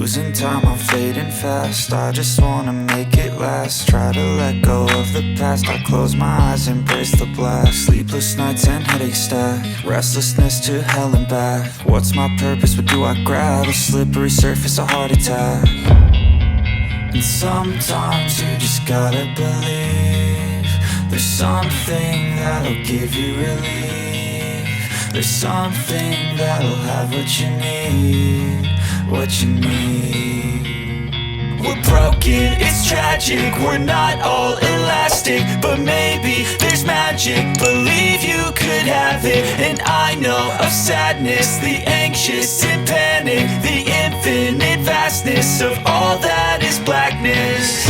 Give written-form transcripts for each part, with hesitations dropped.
losing time, I'm fading fast. I just wanna make it last. Try to let go of the past. I close my eyes, embrace the blast. Sleepless nights and headaches stack. Restlessness to hell and back. What's my purpose? What do I grab? A slippery surface, a heart attack. And sometimes you just gotta believe there's something that'll give you relief. There's something that'll have what you need, what you need. We're broken, it's tragic, we're not all elastic, but maybe there's magic, believe you could have it. And I know of sadness, the anxious and panic, the infinite vastness of all that is blackness.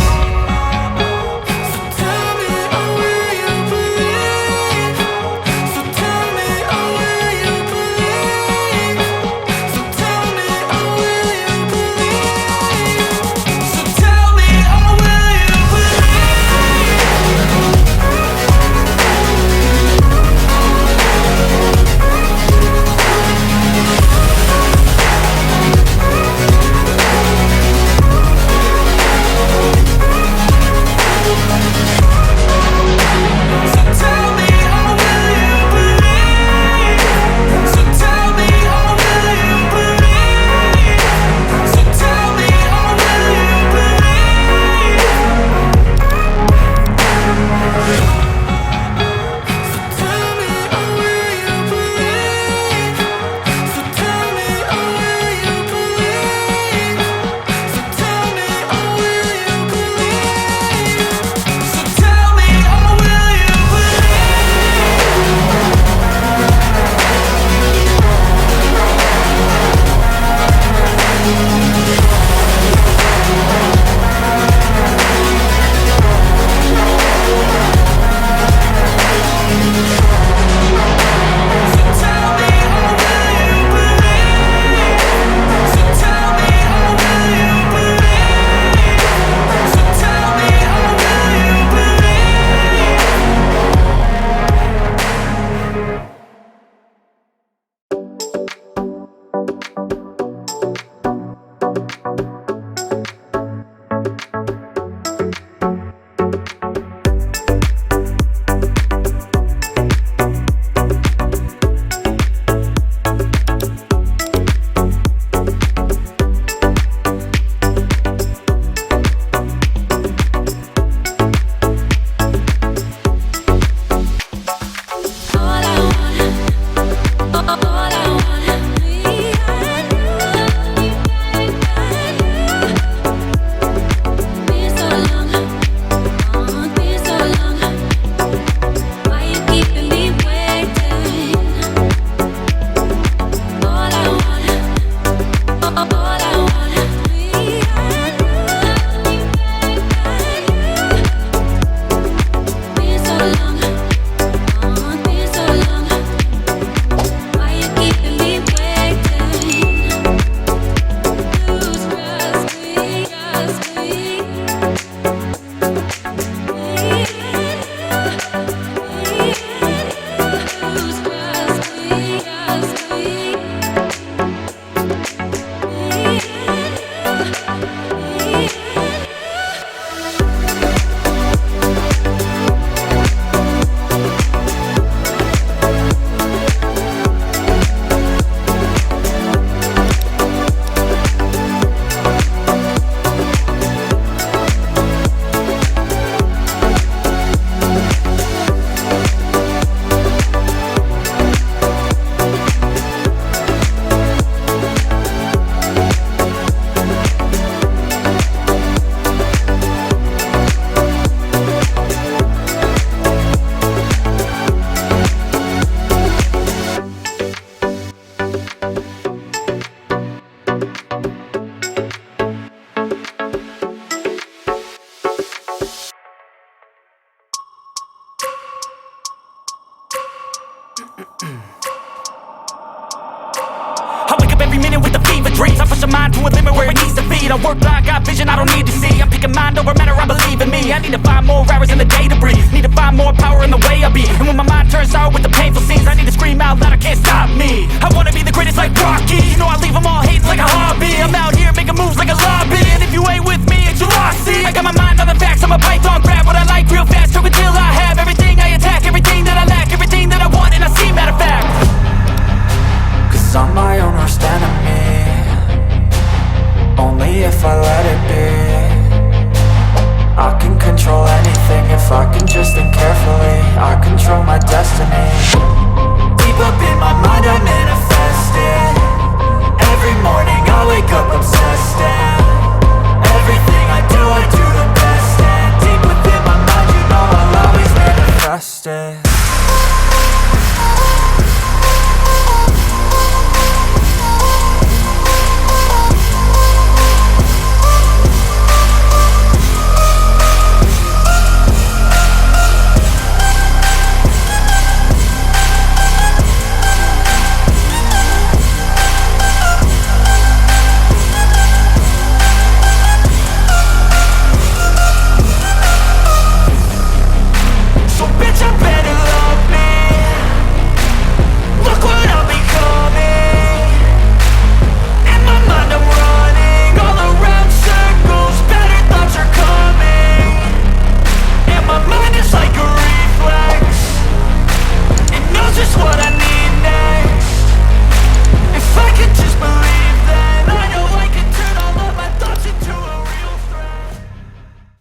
I wake up every minute with the fever dreams. I push my mind to a limit where it needs to feed. I work blind, got vision I don't need to see. I'm picking mind over matter, I believe in me. I need to find more hours in the day to breathe. Need to find more power in the way I be. And when my mind turns sour with the painful scenes, I need to scream out loud, I can't stop me. I wanna be the greatest like Rocky. You know I leave them all hating like a hobby. I'm out here making moves like a yeah.